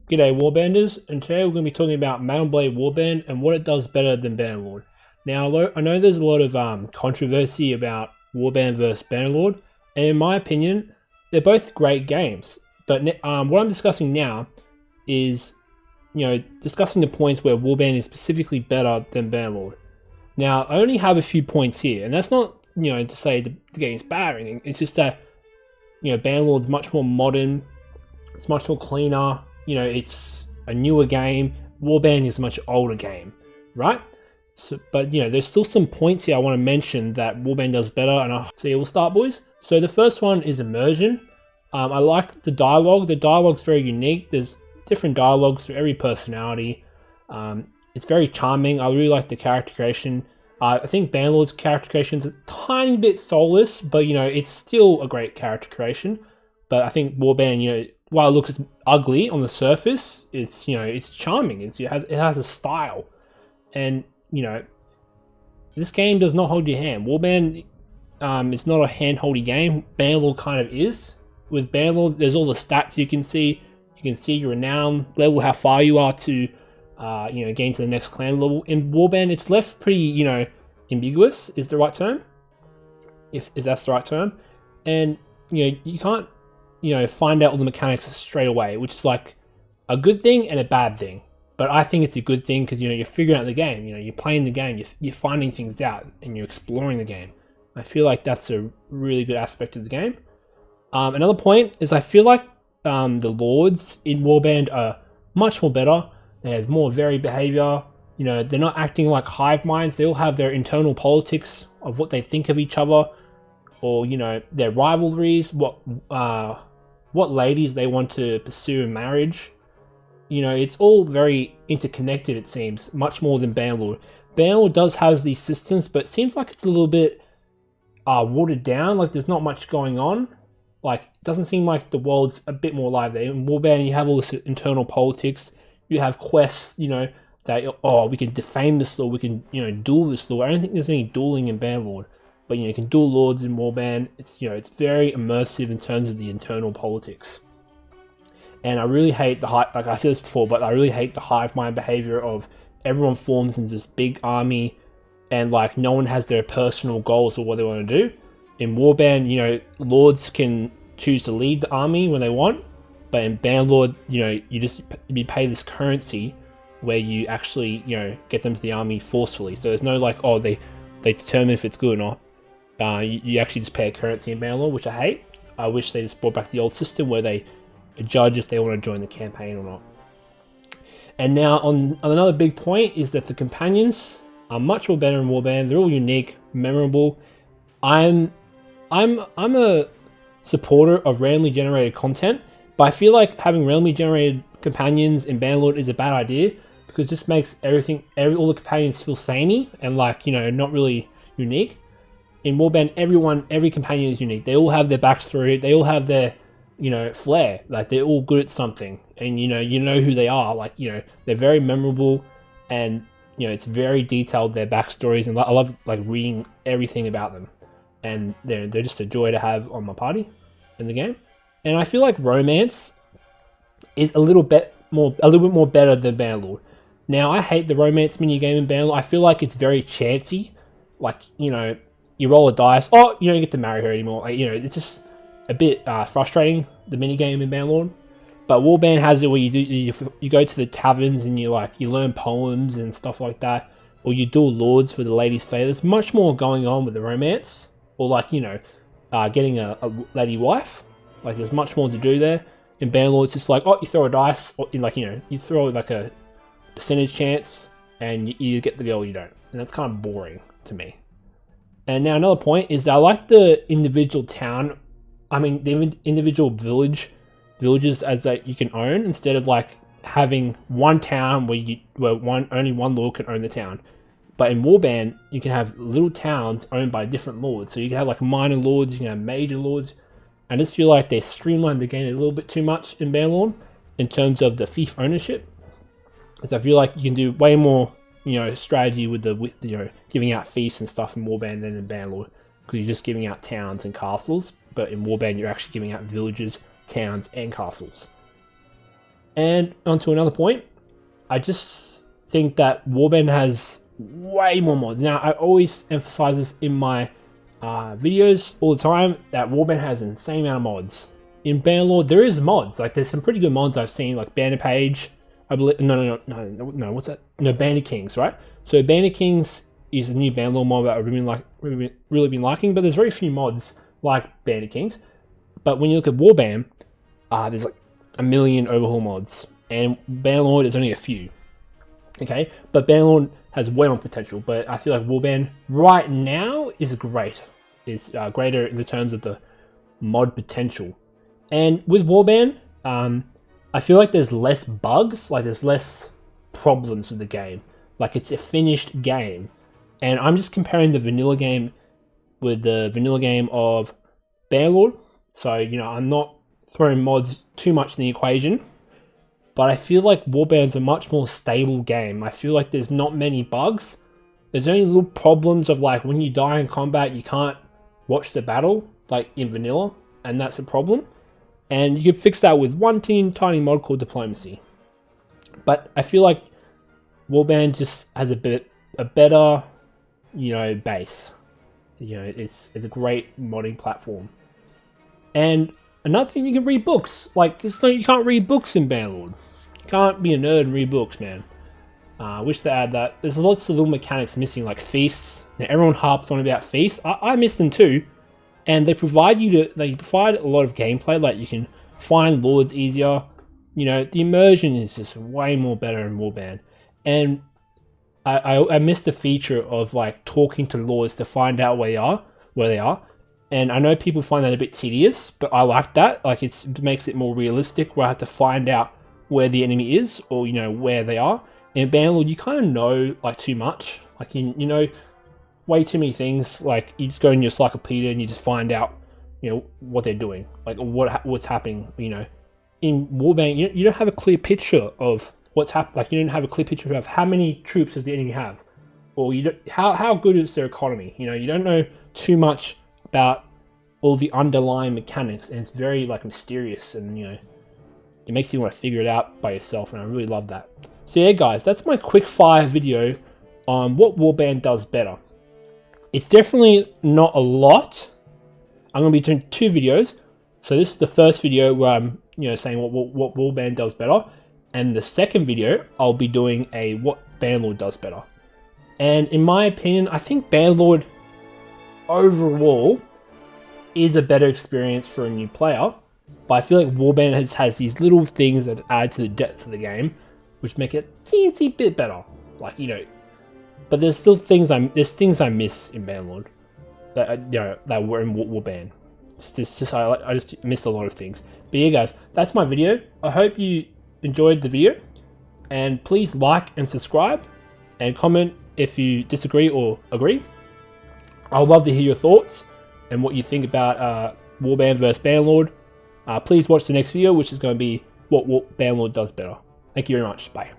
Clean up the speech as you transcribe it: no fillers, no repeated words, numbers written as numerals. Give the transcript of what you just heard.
G'day Warbanders, and today we're going to be talking about Blade Warband and what it does better than Bannerlord. Now, I know there's a lot of controversy about Warband versus Bannerlord, and in my opinion, they're both great games. But what I'm discussing now is, discussing the points where Warband is specifically better than Bannerlord. Now, I only have a few points here, and that's not, to say the game is bad or anything. It's just that, Bannerlord's much more modern, it's much more cleaner. It's a newer game. Warband is a much older game, right? So, but there's still some points here I want to mention that Warband does better. And so yeah, we'll start, boys. So the first one is immersion. I like the dialogue. The dialogue's very unique. There's different dialogues for every personality. It's very charming. I really like the character creation. I think Bannerlord's character creation is a tiny bit soulless, but it's still a great character creation. But I think Warband, while it looks ugly on the surface, it's it's charming. It has a style, and this game does not hold your hand. Warband, it's not a hand-holdy game. Bannerlord kind of is. With Bannerlord, there's all the stats you can see. You can see your renown level, how far you are to, gain to the next clan level. In Warband, it's left pretty, ambiguous. Is the right term? If that's the right term, and you can't. Find out all the mechanics straight away, which is like a good thing and a bad thing. But I think it's a good thing because you're figuring out the game. You're playing the game. You're finding things out and you're exploring the game. I feel like that's a really good aspect of the game. Another point is I feel like the lords in Warband are much more better. They have more varied behavior. They're not acting like hive minds. They all have their internal politics of what they think of each other, or their rivalries, what ladies they want to pursue in marriage. It's all very interconnected, it seems, much more than Bannerlord. Bannerlord does have these systems, but it seems like it's a little bit watered down, like there's not much going on. Like, it doesn't seem like the world's a bit more alive there. In Warband, you have all this internal politics, you have quests, that, we can defame this lord, we can, duel this lord. I don't think there's any dueling in Bannerlord. But you can duel lords in Warband. It's it's very immersive in terms of the internal politics. And I really hate like I said this before, but I really hate the hive mind behavior of everyone forms in this big army, and like no one has their personal goals or what they want to do. In Warband, lords can choose to lead the army when they want, but in Bannerlord, you pay this currency where you actually get them to the army forcefully. So there's no like, they determine if it's good or not. You actually just pay a currency in Bannerlord, which I hate. I wish they just brought back the old system where they judge if they want to join the campaign or not. And now on another big point is that the companions are much more better in Warband. They're all unique, memorable. I'm a supporter of randomly generated content, but I feel like having randomly generated companions in Bannerlord is a bad idea because it just makes all the companions feel samey and like not really unique. In Warband, every companion is unique. They all have their backstory. They all have their, flair. Like they're all good at something, and you know who they are. Like they're very memorable, and it's very detailed, their backstories, and I love like reading everything about them. And they're just a joy to have on my party in the game. And I feel like romance is a little bit more better than Bannerlord. Now I hate the romance mini game in Bannerlord. I feel like it's very chancy. Like you roll a dice. You don't get to marry her anymore. Like, it's just a bit frustrating, the minigame in Bannerlord. But Warband has it where you go to the taverns and you learn poems and stuff like that, or you duel lords for the ladies' favour. There's much more going on with the romance, or getting a lady wife. Like there's much more to do there. In Bannerlord, it's just like you throw a dice, or you throw like a percentage chance, and you get the girl, you don't, and that's kind of boring to me. And now another point is that I like the individual the individual villages as that you can own, instead of like having one town where only one lord can own the town. But in Warband, you can have little towns owned by different lords. So you can have like minor lords, you can have major lords. I just feel like they streamlined the game a little bit too much in Bannerlord in terms of the Fief Ownership. Because I feel like you can do way more strategy with giving out fiefs and stuff in Warband than in Bannerlord, because you're just giving out towns and castles, but in Warband you're actually giving out villages, towns, and castles. And onto another point, I just think that Warband has way more mods. Now, I always emphasize this in my videos all the time, that Warband has an insane amount of mods. In Bannerlord, there is mods. Like, there's some pretty good mods I've seen, like Banner Page. I believe no, what's that? No, Banner Kings, right? So Banner Kings is a new Bannerlord mod that I've really been liking, but there's very few mods like Banner Kings. But when you look at Warband, there's like a million overhaul mods, and Bannerlord is only a few. Okay, but Bannerlord has way more potential. But I feel like Warband right now is great, greater in the terms of the mod potential. And with Warband, I feel like there's less bugs, like there's less problems with the game. Like, it's a finished game. And I'm just comparing the vanilla game with the vanilla game of Bannerlord. So, you know, I'm not throwing mods too much in the equation. But I feel like Warband's a much more stable game. I feel like there's not many bugs. There's only little problems of, like, when you die in combat, you can't watch the battle, like in vanilla. And that's a problem. And you can fix that with one tiny mod called Diplomacy. But I feel like Warband just has a better, you know, base. You know, it's a great modding platform. And another thing, you can read books. Like, you can't read books in Bannerlord. You can't be a nerd and read books, man. I wish they add that. There's lots of little mechanics missing, like feasts. Now, everyone harps on about feasts. I miss them too. And they provide a lot of gameplay. Like, you can find lords easier. You know, the immersion is just way more better in Warband. And I missed the feature of, like, talking to lords to find out where they are. And I know people find that a bit tedious, but I like that. Like, it makes it more realistic, where I have to find out where the enemy is, or, you know, where they are. In Bannerlord, you kind of know, like, too much. Like, you know way too many things. Like, you just go in your encyclopedia and you just find out, you know, what they're doing, like what's happening. You know, in Warband, you don't have a clear picture of what's happening. Like, you don't have a clear picture of how many troops does the enemy have, or how good is their economy. You know, you don't know too much about all the underlying mechanics, and it's very, like, mysterious, and, you know, it makes you want to figure it out by yourself, and I really love that. So yeah, guys, that's my quick fire video on what Warband does better. It's definitely not a lot. I'm going to be doing 2 videos. So this is the first video where I'm, you know, saying what Warband does better. And the second video, I'll be doing what Bannerlord does better. And in my opinion, I think Bannerlord overall is a better experience for a new player. But I feel like Warband has these little things that add to the depth of the game, which make it a teensy bit better. Like, you know, but there's still things I miss in Bannerlord that were in Warband. I just missed a lot of things. But yeah, guys, that's my video. I hope you enjoyed the video, and please like and subscribe, and comment if you disagree or agree. I would love to hear your thoughts and what you think about Warband versus Bannerlord. Please watch the next video, which is going to be what Bannerlord does better. Thank you very much. Bye.